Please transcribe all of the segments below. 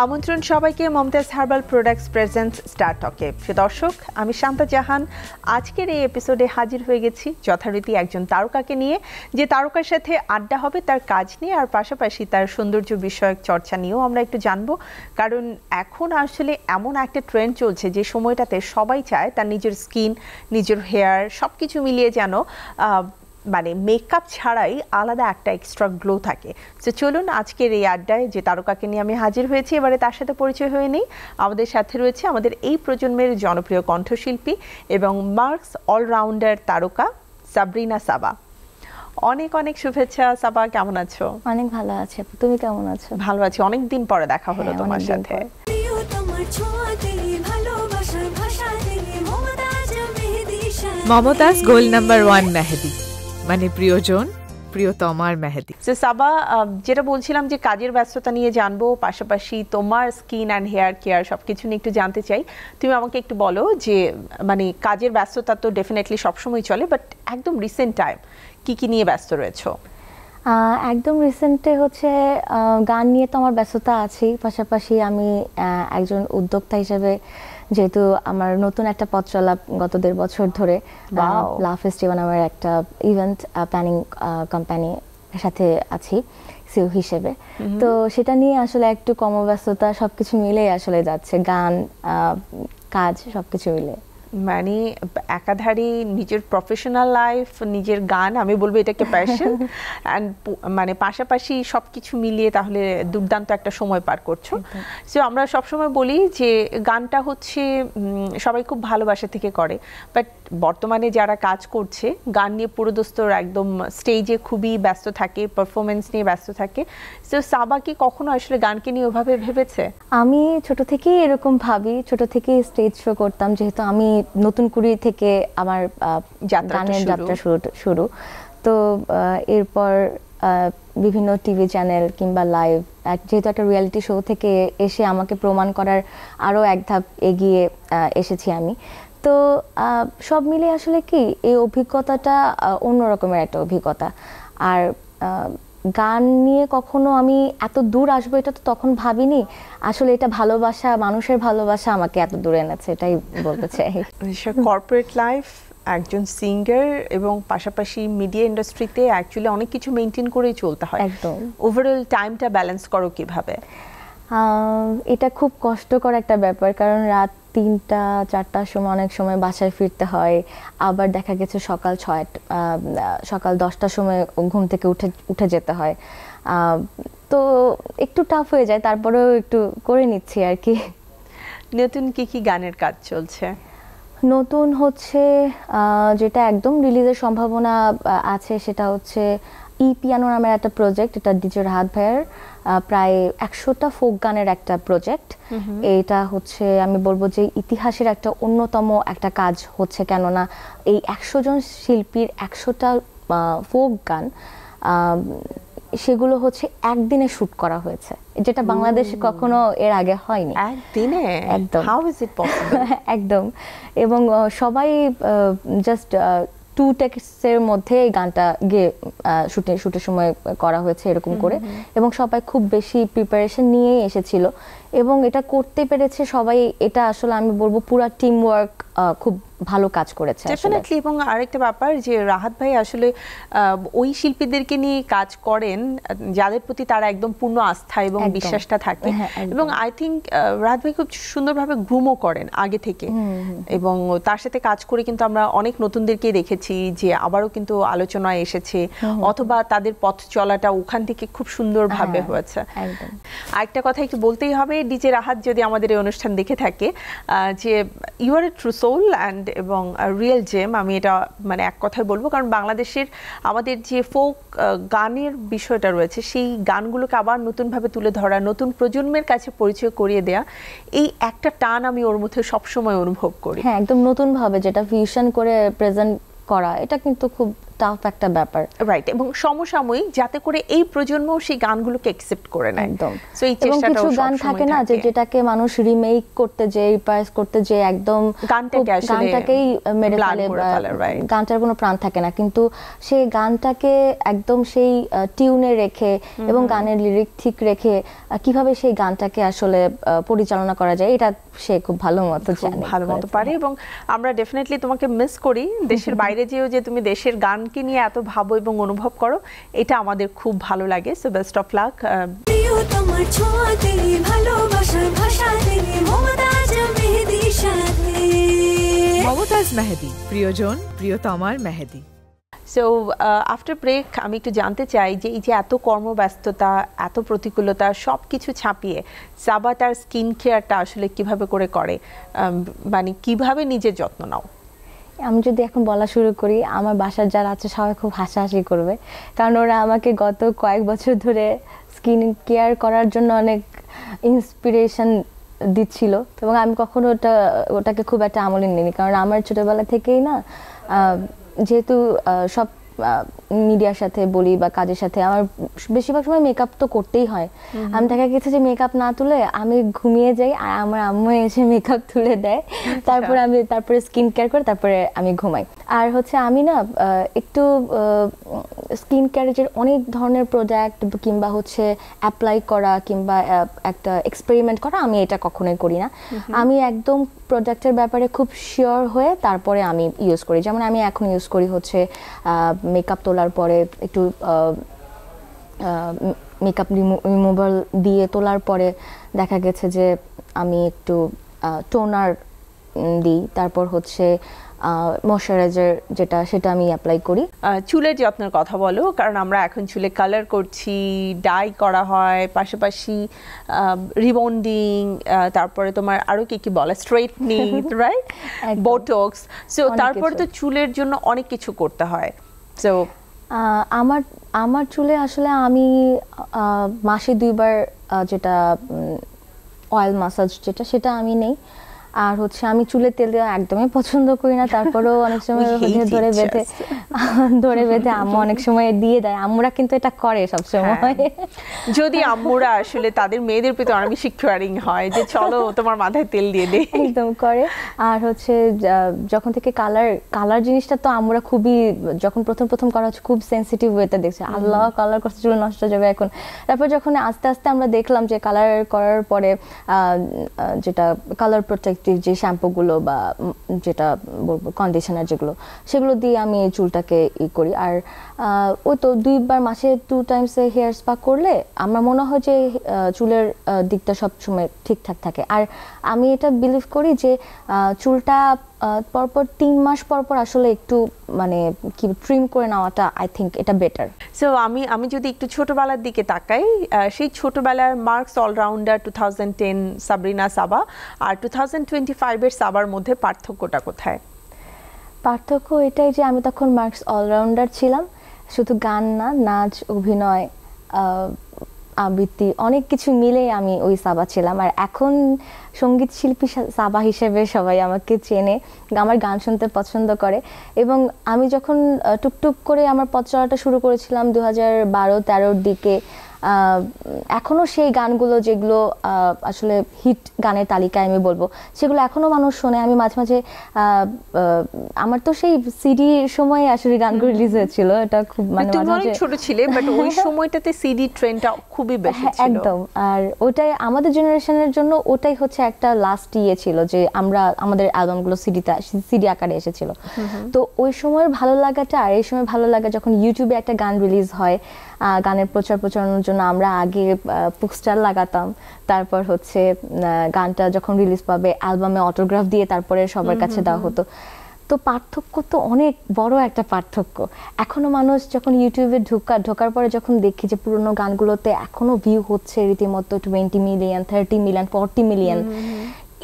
আমন্ত্রণ সবাইকে Mumtaz herbal products presents star টকে। দর্শক, আমি শান্তা জাহান আজকের এই এপিসোডে হাজির হয়ে গেছি যথারীতি একজন তারকাকে নিয়ে, যে তারকার সাথে আড্ডা হবে তার কাজ নিয়ে, আর পাশাপাশি তার সৌন্দর্য বিষয়ক চর্চা নিয়েও আমরা একটু জানবো। কারণ এখন আসলে এমন একটা ট্রেন্ড চলছে যে সময়টাতে সবাই চায় তার নিজের স্কিন, নিজের হেয়ার সব কিছু মিলিয়ে যেন মানে মেকআপ ছাড়াই আলাদা একটা এক্সট্রা গ্লো থাকে। তো চলুন আজকের এই আড্ডায় যে তারকাকে নিয়ে আমি হাজির হয়েছি, এবারে তার সাথে পরিচয় হয়ে নেই। আমাদের সাথে রয়েছে আমাদের এই প্রজন্মের জনপ্রিয় কণ্ঠশিল্পী এবং মার্কস অলরাউন্ডার তারকা সাবরিনা সাবা। অনেক অনেক শুভেচ্ছা সাবা, কেমন আছো? অনেক ভালো আছি, তুমি কেমন আছো? ভালো আছি, অনেকদিন পরে দেখা হলো তোমার সাথে। মমতাজ গোল নাম্বার 1 মেহেদি, মানে প্রিয়জন প্রিয়তমার মেহেদি। সাবা, যেটা বলছিলাম যে কাজের ব্যস্ততা নিয়ে জানবো, পাশাপাশি তোমার স্কিন অ্যান্ড হেয়ার কেয়ার সবকিছু নিয়ে একটু জানতে চাই। তুমি আমাকে একটু বলো যে মানে কাজের ব্যস্ততা তো ডেফিনেটলি সবসময় চলে, বাট একদম রিসেন্ট টাইম কি কি নিয়ে ব্যস্ত রয়েছো? একদম রিসেন্টে হচ্ছে গান নিয়ে তো আমার ব্যস্ততা আছেই, পাশাপাশি আমি একজন উদ্যোক্তা হিসেবে, যেহেতু আমার নতুন একটা পথ চলা গত 1.5 বছর ধরে লাভ ফেস্টিভ্যাল নামের একটা ইভেন্ট প্ল্যানিং কোম্পানির সাথে আছি সিও হিসেবে। তো সেটা নিয়ে আসলে একটু কর্মব্যস্ততা সবকিছু মিলেই আসলে যাচ্ছে, গান কাজ সবকিছু মিলে। মানে একাধারে নিজের প্রফেশনাল লাইফ, নিজের গান, আমি বলবো এটাকে প্যাশন, অ্যান্ড মানে পাশাপাশি সব কিছু মিলিয়ে তাহলে দুর্দান্ত একটা সময় পার করছো। সো আমরা সবসময় বলি যে গানটা হচ্ছে সবাই খুব ভালোবাসা থেকে করে, বাট বর্তমানে যারা কাজ করছে গান নিয়ে পুরোদস্তুর একদম স্টেজে খুবই ব্যস্ত থাকে, পারফরমেন্স নিয়ে ব্যস্ত থাকে। সো সাবা কি কখনো আসলে গানকে নিয়ে ওভাবে ভেবেছে? আমি ছোট থেকেই এরকম ভাবি, ছোট থেকেই স্টেজ শো করতাম, যেহেতু আমি নতুন কুড়ি থেকে আমার গানের যাত্রা শুরু। তো এরপর বিভিন্ন টিভি চ্যানেল কিংবা লাইভ, যেহেতু একটা রিয়েলিটি শো থেকে এসে আমাকে প্রমাণ করার আরও এক ধাপ এগিয়ে এসেছি আমি। তো সব মিলে আসলে কি এই অভিজ্ঞতাটা অন্যরকমের একটা অভিজ্ঞতা। আর গান নিয়ে কখনো আমি এত দূর আসবো এটা তো তখন ভাবিনি। আসলে এটা ভালোবাসা, মানুষের ভালোবাসা আমাকে এত দূরে এনেছে, এটাই বলতে চাই। কর্পোরেট লাইফ, একজন সিঙ্গার এবং পাশাপাশি মিডিয়া ইন্ডাস্ট্রিতে অ্যাকচুয়ালি অনেক কিছু মেনটেন করেই চলতে হয়। একদম। ওভারঅল টাইমটা ব্যালেন্স করো কিভাবে? এটা খুব কষ্টকর একটা ব্যাপার, কারণ রাত 3টা-4টার সময় অনেক সময় বাসায় ফিরতে হয়, আবার দেখা গেছে সকাল 10টার সময় ঘুম থেকে উঠে যেতে হয়। তো একটু টাফ হয়ে যায়, তারপরেও একটু করে নিচ্ছি আর কি। নতুন কি কি গানের কাজ চলছে? নতুন হচ্ছে যেটা একদম রিলিজের সম্ভাবনা আছে, সেটা হচ্ছে পিয়ানো নামের একটা প্রজেক্ট। এটা ডিজে রাহাত ভাইয়ের প্রায় 100টা ফোক গানের একটা প্রজেক্ট। এটা হচ্ছে আমি বলবো যে ইতিহাসের একটা অন্যতম একটা কাজ হচ্ছে, কেননা এই 100 জন শিল্পীর 100টা ফোক গান সেগুলো হচ্ছে একদিনে শুট করা হয়েছে, যেটা বাংলাদেশে কখনো এর আগে হয়নি। একদিনে? একদম। How is it possible? একদম। এবং সবাই জাস্ট 2 টেক্সের মধ্যে এই গানটা গিয়ে শুটের সময় করা হয়েছে এরকম করে, এবং সবাই খুব বেশি প্রিপারেশন নিয়েই এসেছিল এবং এটা করতে পেরেছে সবাই। এটা আসলে আমি বলবো পুরো টিম ওয়ার্ক খুব ভালো কাজ করেছে ডেফিনেটলি। এবং আরেকটা ব্যাপার যে রাহাত ভাই আসলে ওই শিল্পীদেরকে নিয়ে কাজ করেন যাদের প্রতি তারা একদম পূর্ণ আস্থা এবং বিশ্বাসটা থাকে, এবং আই থিঙ্ক রাহাত ভাই খুব সুন্দরভাবে গ্রুমও করেন আগে থেকে, এবং তার সাথে কাজ করে কিন্তু আমরা অনেক নতুনদেরকে দেখেছি যে আবারও কিন্তু আলোচনায় এসেছে, অথবা তাদের পথ চলাটা ওখান থেকে খুব সুন্দরভাবে হয়েছে। আরেকটা কথা একটু বলতেই হবে, ডিজে রাহাত যদি আমাদের এই অনুষ্ঠান দেখে থাকে, যে you are a true soul and এবং রিয়েল জেম। আমি এটা মানে এক কথায় বলবো, কারণ বাংলাদেশের আমাদের যে ফোক গানের বিষয়টা রয়েছে, সেই গানগুলোকে আবার নতুনভাবে তুলে ধরা, নতুন প্রজন্মের কাছে পরিচয় করিয়ে দেয়া, এই একটা টান আমি ওর মধ্যে সবসময় অনুভব করি। হ্যাঁ, একদম নতুনভাবে যেটা ফিউশন করে প্রেজেন্ট করা, এটা কিন্তু খুব টাফ একটা ব্যাপার, রাইট, এবং সমসাময়িক যাতে করে এই প্রজন্ম সেই গানগুলোকে অ্যাকসেপ্ট করে নেয়। একদম। সো এই এবং চেষ্টাটাও কিছু গান থাকে না যে যেটাকে মানুষ রিমেক করতে যে রিপ্রাইজ করতে যে একদম গানটাকেই মেরে ফেলে, গানটার কোনো প্রাণ থাকে না, কিন্তু সেই গানটাকে একদম সেই টিউনে রেখে এবং গানের লিরিক ঠিক রেখে কিভাবে সেই গানটাকে আসলে পরিচালনা করা যায় এটা সে খুব ভালো মতো জানে, ভালো মতো পারে। এবং আমরা ডেফিনেটলি তোমাকে মিস করি, দেশের বাইরে যেও যে তুমি দেশের গানকে নিয়ে এত ভাবো এবং অনুভব করো, এটা আমাদের খুব ভালো লাগে। So best of luck. তোমার ছোঁয়াতে ভালোবাসার ভাষাতে মমতাজ মেহেদী সাথে। মমতাজ মেহেদী, প্রিয়জন প্রিয়তমার মেহেদী। সো আফটার ব্রেক আমি একটু জানতে চাই যে এই যে এত কর্মব্যস্ততা, এত প্রতিকূলতা সব কিছু ছাপিয়ে সাবা তার স্কিন কেয়ারটা আসলে কিভাবে করে, মানে কিভাবে নিজের যত্ন নাও? আমি যদি এখন বলা শুরু করি, আমার বাসার যারা আছে সবাই খুব হাসাহাসি করবে, কারণ ওরা আমাকে গত কয়েক বছর ধরে স্কিন কেয়ার করার জন্য অনেক ইন্সপিরেশন দিচ্ছিল, এবং আমি কখনো ওটাকে খুব একটা আমলে নিইনি, কারণ আমার ছোটবেলা থেকেই না, যেহেতু সব মিডিয়ার সাথে বলি বা কাজের সাথে আমার বেশিরভাগ সময় মেকআপ তো করতেই হয়। আমি দেখা গেছে যে মেকআপ না তুলে আমি ঘুমিয়ে যাই আর আমার আম্মু এসে মেকআপ তুলে দেয়, তারপরে স্কিন কেয়ার করে তারপরে আমি ঘুমাই। আর হচ্ছে আমি না একটু স্কিন কেয়ারের অনেক ধরনের প্রোডাক্ট কিংবা হচ্ছে অ্যাপ্লাই করা কিংবা একটা এক্সপেরিমেন্ট করা, আমি এটা কখনোই করি না। আমি একদম প্রোডাক্টের ব্যাপারে খুব শিওর হয়ে তারপরে আমি ইউজ করি। যেমন আমি এখন ইউজ করি হচ্ছে মেকআপ তোলার পরে একটু মেকআপ রিমুভার দিয়ে তোলার পরে দেখা গেছে যে আমি একটু টোনার দিই, তারপর হচ্ছে ময়শ্চারাইজার সেটা আমি অ্যাপ্লাই করি। চুলের যত্নের কথা বলো, কারণ আমরা এখন চুলে কালার করছি, ডাই করা হয়, পাশাপাশি রিবন্ডিং, তারপরে তোমার আরো কি বলে স্ট্রেটনিং, রাইট, বোটক্স। সো তারপরে তো চুলের জন্য অনেক কিছু করতে হয়। সো আমার চুলে আসলে আমি মাসে 2 বার যেটা অয়েল মাসাজ সেটা আমি নেই। আর হচ্ছে আমি চুলে তেল দেওয়া একদমই পছন্দ করি না, তারপরেও অনেক সময় ধরে বেঁধে আম্মু অনেক সময় দিয়ে দেয়। আম্মুরা কিন্তু এটা করে সব সময়, যদি আম্মুরা আসলে তাদের মেয়েদের প্রতি অনেক বেশি কেয়ারিং হয় যে চলো তোমার মাথায় তেল দিয়ে দে, একদম করে। আর হচ্ছে যখন থেকে কালার জিনিসটা তো আম্মুরা খুবই, যখন প্রথম করা হচ্ছে খুব সেনসিটিভ ওয়েতে দেখছে, আল্লাহ কালার করতে চুল নষ্ট হয়ে যাবে এখন। তারপর যখন আস্তে আস্তে আমরা দেখলাম যে কালার করার পরে যেটা কালার প্রোটেক্টিভ যে শ্যাম্পুগুলো বা যেটা বলবো কন্ডিশনার সেগুলো দিয়ে আমি চুলটাকে করি। আর ওই তো 2 বার মাসে 2 টাইমস হেয়ার স্পা করলে আমার মনে হয় যে চুলের দিকটা সব সময় ঠিকঠাক থাকে। আর আমি এটা বিলিভ করি যে চুলটা পরপর 3 মাস পর আসলে একটু মানে কি ট্রিম করে নেওয়াটা আই থিঙ্ক এটা বেটার। সো আমি যদি একটু ছোটবেলার দিকে তাকাই, সেই ছোটবেলার মার্কস অলরাউন্ডার 2010 সাবরিনা সাবা আর 2025 এর সাবার মধ্যে পার্থক্যটা কোথায়? পার্থক্য এটাই যে আমি তখন মার্কস অলরাউন্ডার ছিলাম, শুধু গান না, নাচ, অভিনয়, আবৃত্তি অনেক কিছু মিলে আমি ওই সাবা ছিলাম। আর এখন সঙ্গীত শিল্পী সাবা হিসেবে সবাই আমাকে চেনে, আমার গান শুনতে পছন্দ করে। এবং আমি যখন টুকটুক করে আমার পথ চলাটা শুরু করেছিলাম 2012-13 দিকে, এখনো সেই গানগুলো যেগুলো আসলে হিট গানের তালিকায় আমি বলবো, সেগুলো এখনো মানুষ শোনে। আমি মাঝে মাঝে আমার তো সেই সিডি সময়ে আসলে গানগুলো রিলিজ হয়েছিল, এটা খুব মানে তুমি অনেক ছোট ছিলে, বাট ওই সময়টাতে সিডি ট্রেন্ডটা খুবই বেশি ছিল একদম। আর ওটাই আমাদের জেনারেশনের জন্য ওটাই হচ্ছে একটা লাস্ট ছিল যে আমরা আমাদের অ্যালবামগুলো সিডি আকারে এসেছিল। তো ওই সময়ের ভালো লাগাটা আর এই সময় ভালো লাগা, যখন ইউটিউবে একটা গান রিলিজ হয়, গানের প্রচারণার জন্য আমরা আগে পোস্টার লাগাতাম, তারপর হচ্ছে গানটা যখন রিলিজ পাবে অ্যালবামে অটোগ্রাফ দিয়ে তারপরে সবার কাছে দেওয়া হতো। তো পার্থক্য তো অনেক বড় একটা পার্থক্য। এখনো মানুষ যখন ইউটিউবে ঢোকার পরে যখন দেখি যে পুরোনো গানগুলোতে এখনো ভিউ হচ্ছে রীতিমতো 20 মিলিয়ন, 30 মিলিয়ন, 40 মিলিয়ন,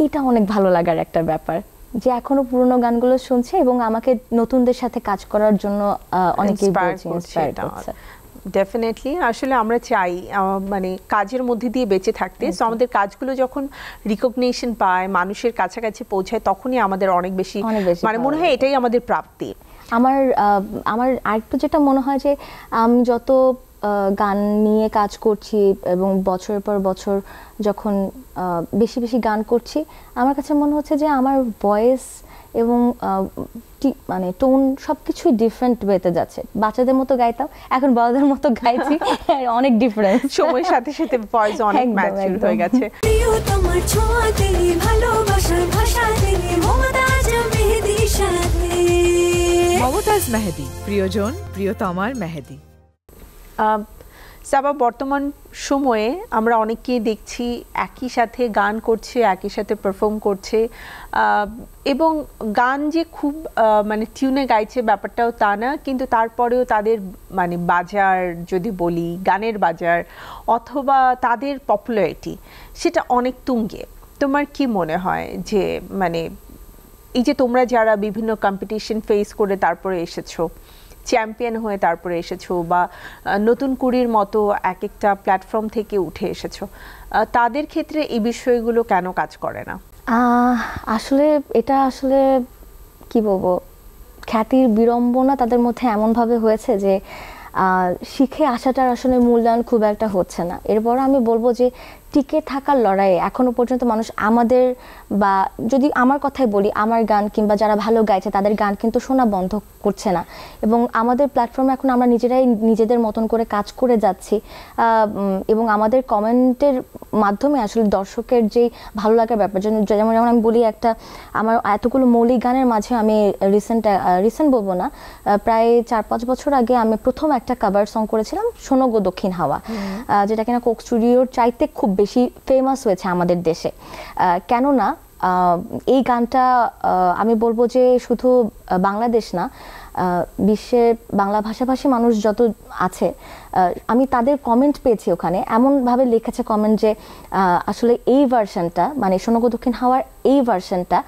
এটা অনেক ভালো লাগার একটা ব্যাপার যে এখনো পুরোনো গানগুলো শুনছে এবং আমাকে নতুনদের সাথে কাজ করার জন্য অনেকেই ইন্সপায়ার করছে। ডেফিনেটলি, আসলে আমরা চাই মানে কাজের মধ্যে দিয়ে বেঁচে থাকতে। সো আমাদের কাজগুলো যখন রিকগনিশন পায়, মানুষের কাছাকাছি পৌঁছায়, তখনই আমাদের অনেক বেশি মানে মনে হয় এটাই আমাদের প্রাপ্তি। আমার আরেকটু যেটা মনে হয় যে আমি যত গান নিয়ে কাজ করছি এবং বছরের পর বছর যখন বেশি বেশি গান করছি, আমার কাছে মনে হচ্ছে যে আমার ভয়েস এবং মানে টোন সবকিছুই ডিফারেন্ট ওয়েতে যাচ্ছে। বাচ্চাদের মতো গাইতাম, এখন বড়দের মতো গাইছি, অনেক ডিফারেন্স। সময়ের সাথে সাথে ভয়েস অনেক ম্যাচিউর হয়ে গেছে। প্রিয় তোমার ছোঁয়াতে ভালোবাসার ভাষাতে মমতাজ মেহেদি সাথে। মমতাজ মেহেদি, প্রিয়জন প্রিয়তমার মেহেদি। সাবা, বর্তমান সময়ে আমরা অনেককেই দেখছি একই সাথে গান করছে, একই সাথে পারফর্ম করছে, এবং গান যে খুব মানে টিউনে গাইছে ব্যাপারটাও তা না, কিন্তু তারপরেও তাদের মানে বাজার যদি বলি, গানের বাজার অথবা তাদের পপুলারিটি সেটা অনেক তুঙ্গে। তোমার কি মনে হয় যে মানে এই যে তোমরা যারা বিভিন্ন কম্পিটিশন ফেস করে তারপরে এসেছো, চ্যাম্পিয়ন হয়ে তারপরে এসেছো, বা নতুন কুড়ির মতো এক একটা প্ল্যাটফর্ম থেকে উঠে এসেছো, তাদের ক্ষেত্রে এই বিষয়গুলো কেন কাজ করে না? আসলে এটা আসলে কি বলবো, খ্যাতির বিড়ম্বনা তাদের মধ্যে এমনভাবে হয়েছে যে শিখে আসাটার আসলে মূল্যায়ন খুব একটা হচ্ছে না। এরপর আমি বলবো যে টিকে থাকার লড়াইয়ে এখনো পর্যন্ত মানুষ আমাদের, বা যদি আমার কথাই বলি, আমার গান কিংবা যারা ভালো গাইছে তাদের গান কিন্তু শোনা বন্ধ করছে না, এবং আমাদের প্ল্যাটফর্মে এখন আমরা নিজেরাই নিজেদের মতন করে কাজ করে যাচ্ছি, এবং আমাদের কমেন্টের মাধ্যমে আসলে দর্শকের যেই ভালো লাগার ব্যাপার, যেমন আমি বলি একটা আমার এতগুলো মৌলিক গানের মাঝে আমি রিসেন্ট বলবো না, প্রায় 4-5 বছর আগে আমি প্রথম একটা কভার সং করেছিলাম, শোনো গো দক্ষিণ হাওয়া, যেটা কিনা কোক স্টুডিওর চাইতে খুব বেশি ফেমাস হয়েছে আমাদের দেশে। কেননা এই গানটা আমি বলবো যে শুধু বাংলাদেশ না, বিশ্বের বাংলা ভাষাভাষী মানুষ যত আছে আমি তাদের কমেন্ট পেয়েছি, ওখানে এমনভাবে লিখেছে কমেন্ট যে আসলে এই ভার্সনটা, মানে শোনো গো দক্ষিণ হাওয়ার এই ভার্সনটা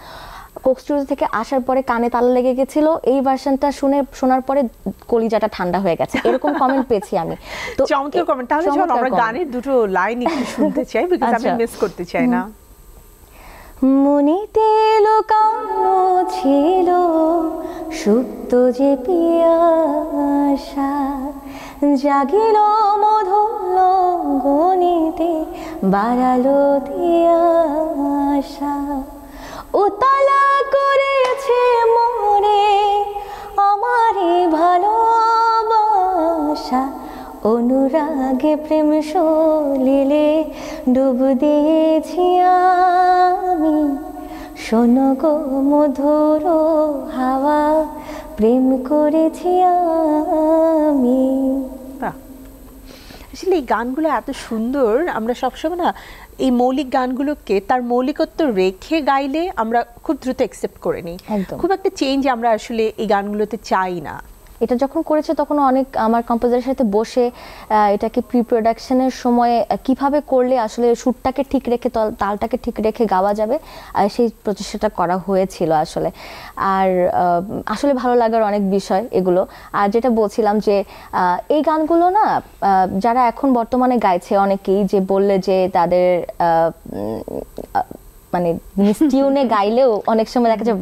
কোক স্টুডিও থেকে আসার পরে কানে তালা লেগে গেছিল, এই ভার্সনটা শোনার পরে কলিজাটা ঠান্ডা হয়ে গেছে, এরকম কমেন্ট পেয়েছি আমি। তো চমৎকার কমেন্ট। তাহলে চলো আমরা গানের দুটো লাইন একটু শুনতে চাই, বিকজ আমি মিস করতে চাই না। মনিতে লুকানো ছিল সুপ্ত যে পিয়াসা, জাগিল মধুর গণিতে বাড়ালো তিয়াসা, উতলা করেছে মনে আমারে ভালোবাসা, অনুরাগে প্রেম সলিলে ডুব দিয়েছি আমি, শোনো গো মধুর হাওয়া প্রেম করেছি আমি। আসলে এই গানগুলো এত সুন্দর, আমরা সবসময় না এই মৌলিক গানগুলোকে তার মৌলিকত্ব রেখে গাইলে আমরা খুব দ্রুত অ্যাকসেপ্ট করে নিই, খুব একটা চেঞ্জ আমরা আসলে এই গানগুলোতে চাই না। এটা যখন করেছে তখন অনেক আমার কম্পোজারের সাথে বসে এটাকে প্রি প্রোডাকশনের সময় কিভাবে করলে আসলে সুরটাকে ঠিক রেখে তালটাকে ঠিক রেখে গাওয়া যাবে, সেই প্রচেষ্টাটা করা হয়েছিল আসলে। আর আসলে ভালো লাগার অনেক বিষয় এগুলো। আর যেটা বলছিলাম যে এই গানগুলো না যারা এখন বর্তমানে গাইছে অনেকেই যে বললে যে তাদের মানে টিউনে গাইলেও অনেক সময় দেখা যায়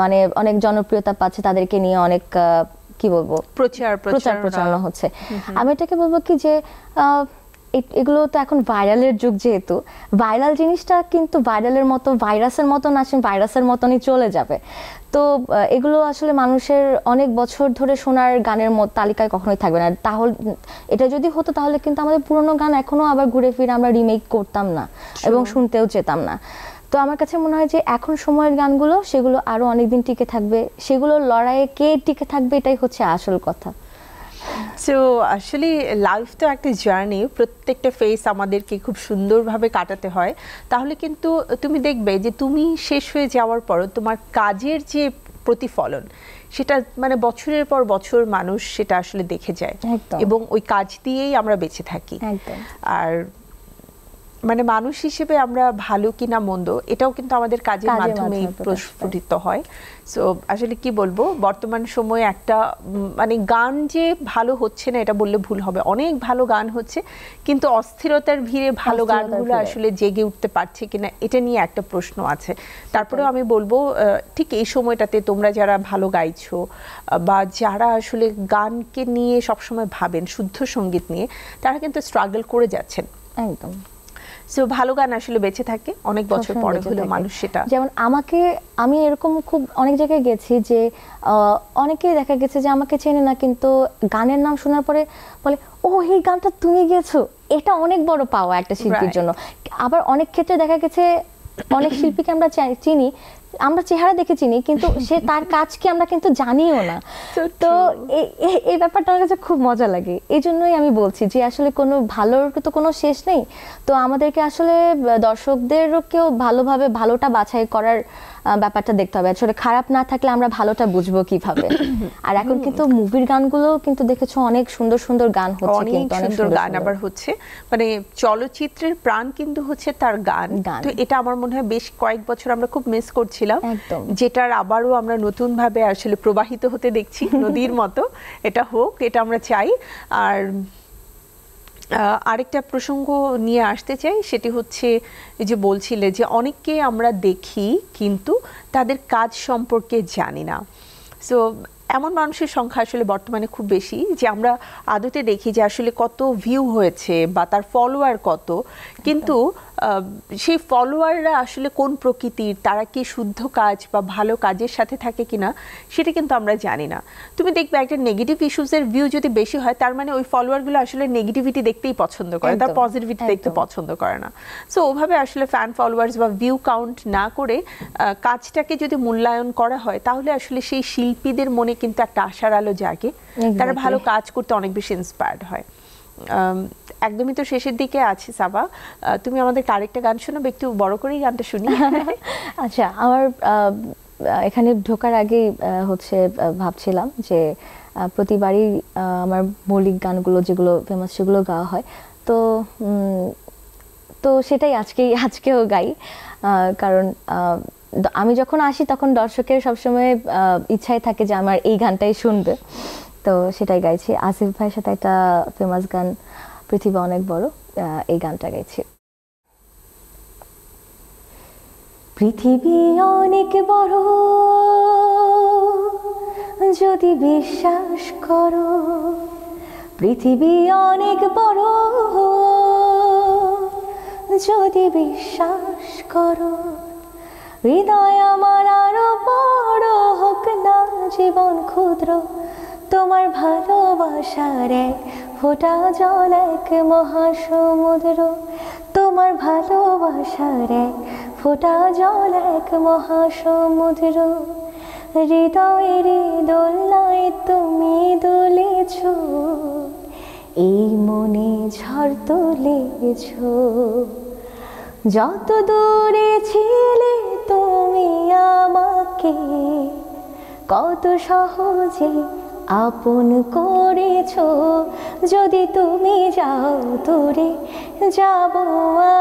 মানে অনেক জনপ্রিয়তা পাচ্ছে, তাদেরকে নিয়ে অনেক কি বলবো প্রচারণা হচ্ছে। আমি এটাকে বলবো কি যে এগুলো তো এখন ভাইরালের যুগ, যেহেতু ভাইরাল জিনিসটা কিন্তু ভাইরালের মতো ভাইরাসের মতো না, ভাইরাসের মতনই চলে যাবে। তো এগুলো আসলে মানুষের অনেক বছর ধরে শোনার গানের তালিকায় কখনোই থাকবে না। তাহলে এটা যদি হতো তাহলে কিন্তু আমাদের পুরনো গান এখনো আবার ঘুরে ফিরে আমরা রিমেক করতাম না এবং শুনতেও যেতাম না। তো আমার কাছে মনে হয় যে এখন সময়ের গানগুলো সেগুলো আরো অনেকদিন টিকে থাকবে, সেগুলোর লড়াইয়ে কে টিকে থাকবে এটাই হচ্ছে আসল কথা। সো আসলে লাইফ তো একটা জার্নি, প্রত্যেকটা ফেস আমাদেরকে খুব সুন্দরভাবে কাটাতে হয়। তাহলে কিন্তু তুমি দেখবে যে তুমি শেষ হয়ে যাওয়ার পর তোমার কাজের যে প্রতিফলন সেটা মানে বছরের পর বছর মানুষ সেটা আসলে দেখে যায়, এবং ওই কাজ দিয়েই আমরা বেঁচে থাকি। আর মানে মানুষ হিসেবে আমরা ভালো কিনা মন্দ এটাও কিন্তু আমাদের কাজের মাধ্যমে প্রস্ফুটিত হয়। সো আসলে কি বলবো, বর্তমান সময়ে একটা মানে গান যে ভালো হচ্ছে না এটা বললে ভুল হবে, অনেক ভালো গান হচ্ছে, কিন্তু অস্থিরতার ভিড়ে ভালো গানগুলো আসলে জেগে উঠতে পারছে কিনা এটা নিয়ে একটা প্রশ্ন আছে। তারপরেও আমি বলবো ঠিক এই সময়টাতে তোমরা যারা ভালো গাইছো বা যারা আসলে গানকে নিয়ে সবসময় ভাবেন, শুদ্ধ সঙ্গীত নিয়ে, তারা কিন্তু স্ট্রাগল করে যাচ্ছেন। একদম। সো ভালো গান আসলে বেঁচে থাকে অনেক বছর পরে হলেও মানুষ সেটা। যেমন আমি এরকম খুব অনেক জায়গায় গেছি যে অনেকেই দেখা গেছে যে আমাকে চেনে না, কিন্তু গানের নাম শোনার পরে বলে ও এই গানটা তুমি গেছো, এটা অনেক বড় পাওয়া একটা শিল্পীর জন্য। আবার অনেক ক্ষেত্রে দেখা গেছে অনেক শিল্পীকে আমরা চিনি, আমরা চেহারা দেখে চিনি, কিন্তু সে তার কাজকে আমরা কিন্তু জানিও না। তো এই ব্যাপারটা আমার কাছে খুব মজা লাগে। এই জন্যই আমি বলছি যে আসলে কোনো ভালোর তো কোনো শেষ নেই, তো আমাদেরকে আসলে দর্শকদেরকেও ভালোভাবে ভালোটা বাছাই করার ব্যাপারটা দেখতে হবে। আসলে খারাপ না থাকলে আমরা ভালোটা বুঝবো কিভাবে। আর এখন কিন্তু মুভির গানগুলো কিন্তু দেখেছো অনেক সুন্দর সুন্দর গান হচ্ছে, কিন্তু অনেক সুন্দর গান আবার হচ্ছে, মানে চলচ্চিত্রের প্রাণ কিন্তু হচ্ছে তার গান। তো এটা আমার মনে হয় বেশ কয়েক বছর আমরা খুব মিস করছিলাম, যেটার আবারও আমরা নতুন ভাবে আসলে প্রবাহিত হতে দেখছি নদীর মতো। এটা হোক, এটা আমরা চাই। আর আরেকটা প্রসঙ্গ নিয়ে আসতে চাই, সেটি হচ্ছে যে বলছিলে যে অনেককে আমরা দেখি কিন্তু তাদের কাজ সম্পর্কে জানি না। সো এমন মানুষের সংখ্যা আসলে বর্তমানে খুব বেশি যে আমরা আদতে দেখি যে আসলে কত ভিউ হয়েছে বা তার ফলোয়ার কত, কিন্তু সেই ফলোয়াররা আসলে কোন প্রকৃতির, তারা কি শুদ্ধ কাজ বা ভালো কাজের সাথে থাকে কিনা সেটা কিন্তু আমরা জানি না। তুমি দেখবে একটা নেগেটিভ ইস্যুসের ভিউ যদি বেশি হয়, তার মানে ওই ফলোয়ারগুলো আসলে নেগেটিভিটি দেখতেই পছন্দ করে, তার পজিটিভিটি দেখতে পছন্দ করে না। সো ওভাবে আসলে ফ্যান ফলোয়ার্স বা ভিউ কাউন্ট না করে কাজটাকে যদি মূল্যায়ন করা হয়, তাহলে আসলে সেই শিল্পীদের মনে কিন্তু একটা আশার আলো জাগে, তারা ভালো কাজ করতে অনেক বেশি ইন্সপায়ার্ড হয়। একদমই তো শেষের দিকে আছে সাবা, তুমি আমাদের আরেকটা গান শোনাবে, একটু বড় করেই গানটা শুনি। আচ্ছা, আমার এখানে ঢোকার আগে হচ্ছে ভাবছিলাম যে প্রতিবারই আমার মৌলিক গানগুলো যেগুলো ফেমাস সেগুলো গাওয়া হয়, তো সেটাই আজকেও গাই। কারণ আমি যখন আসি তখন দর্শকের সবসময় ইচ্ছাই থাকে যে আমার এই গানটাই শুনবে, তো সেটাই গাইছি। আসিফ ভাইয়ের সাথে একটা ফেমাস গান পৃথিবী অনেক বড়, এই গানটা গাইছি। পৃথিবী অনেক বড় যদি বিশ্বাস করো, পৃথিবী অনেক বড় যদি বিশ্বাস করো, হৃদয় আমার আরো বড় হোক না জীবন ক্ষুদ্র, তোমার ভালোবাসার এক ফোঁটা জল এক মহাসমুদ্র, তোমার ভালোবাসার এক ফোঁটা জল এক মহাসমুদ্র, হৃদয়ের দোলনায় তুমি দুলেছ, এই মনে ঝড় তুলেছ, যত দূরে ছিলে তুমি আমাকে কত সহজে আপন করেছ, যদি তুমি যাও দূরে যাব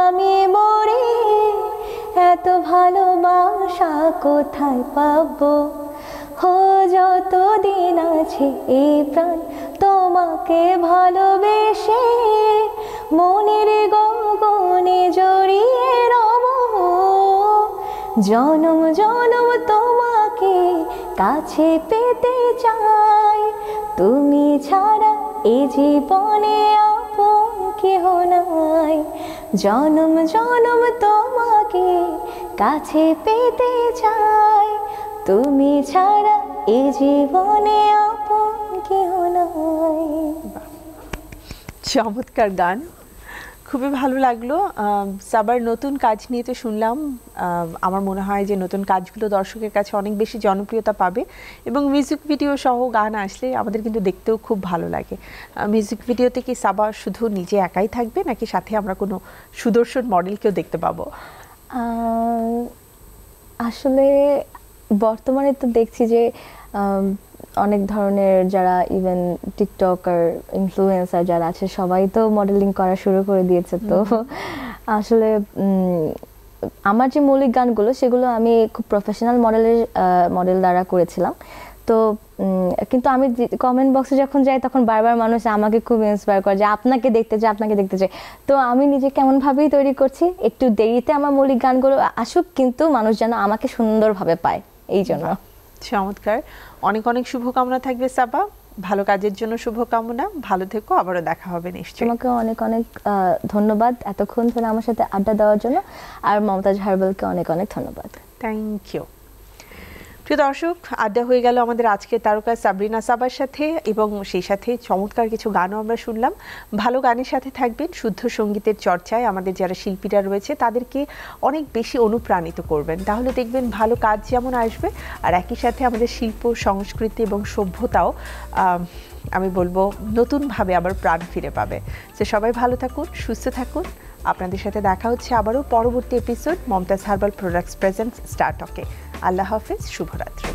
আমি মরে, এত ভালোবাসা কোথায় পাবো, হো যত দিন আছে এই প্রাণ তোমাকে ভালোবেসে, মনের গগনে জড়িয়ে রব, জনম জনম তোমাকে কাছে পেতে চাই, তুমি ছাড়া এই জীবনে আপন কেহ নাই, জনম জনম তোমাকে কাছে পেতে চাই, তুমি ছাড়া এই জীবনে আপন কেহ নাই। চমৎকার গান, খুবই ভালো লাগলো। সাবার নতুন কাজ নিয়ে তো শুনলাম, আমার মনে হয় যে নতুন কাজগুলো দর্শকের কাছে অনেক বেশি জনপ্রিয়তা পাবে, এবং মিউজিক ভিডিও সহ গান আসলে আমাদের কিন্তু দেখতেও খুব ভালো লাগে। মিউজিক ভিডিওতে কি সাবা শুধু নিজে একাই থাকবে, নাকি সাথে আমরা কোনো সুদর্শন মডেলকেও দেখতে পাবো? আসলে বর্তমানে তো দেখছি যে অনেক ধরনের যারা ইভেন টিকটকার ইনফ্লুয়েন্সার যারা আছে সবাই তো মডেলিং করা শুরু করে দিয়েছে। তো আসলে আমার যে মৌলিক গানগুলো সেগুলো আমি খুব প্রফেশনাল মডেল দ্বারা করেছিলাম। তো কিন্তু আমি কমেন্ট বক্সে যখন যাই তখন বারবার মানুষ আমাকে খুব ইন্সপায়ার করে যে আপনাকে দেখতে চাই। তো আমি নিজে কেমনভাবেই তৈরি করছি, একটু দেরিতে আমার মৌলিক গানগুলো আসুক, কিন্তু মানুষ যেন আমাকে সুন্দরভাবে পায়, এই জন্য। চমৎকার, অনেক অনেক শুভকামনা থাকবে সাবা, ভালো কাজের জন্য শুভকামনা, ভালো থেকো, আবারও দেখা হবে নিশ্চয়ই। তোমাকে অনেক অনেক ধন্যবাদ এতক্ষণ ধরে আমার সাথে আড্ডা দেওয়ার জন্য, আর মমতাজ হার্বালকে অনেক অনেক ধন্যবাদ। Thank you. প্রিয় দর্শক, আড্ডা হয়ে গেল আমাদের আজকের তারকা সাবরিনা সাবার সাথে, এবং সেই সাথে চমৎকার কিছু গানও আমরা শুনলাম। ভালো গানের সাথে থাকবেন, শুদ্ধ সঙ্গীতের চর্চায় আমাদের যারা শিল্পীরা রয়েছে তাদেরকে অনেক বেশি অনুপ্রাণিত করবেন, তাহলে দেখবেন ভালো কাজ যেমন আসবে, আর একই সাথে আমাদের শিল্প সংস্কৃতি এবং সভ্যতাও আমি বলবো নতুনভাবে আবার প্রাণ ফিরে পাবে। তো সবাই ভালো থাকুন, সুস্থ থাকুন। আপনাদের সাথে দেখা হচ্ছে আবারও পরবর্তী episode Mumtaz herbal products presents star টকে। আল্লাহ হাফেজ, শুভরাত্রি।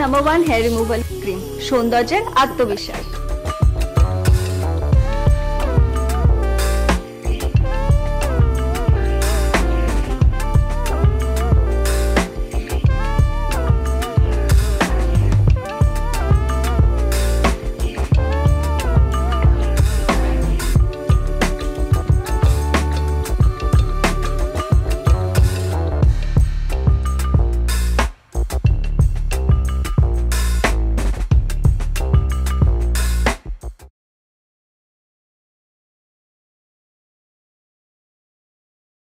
নাম্বার 1 হেয়ার রিমুভাল ক্রিম, সৌন্দর্যের আত্মবিশ্বাস।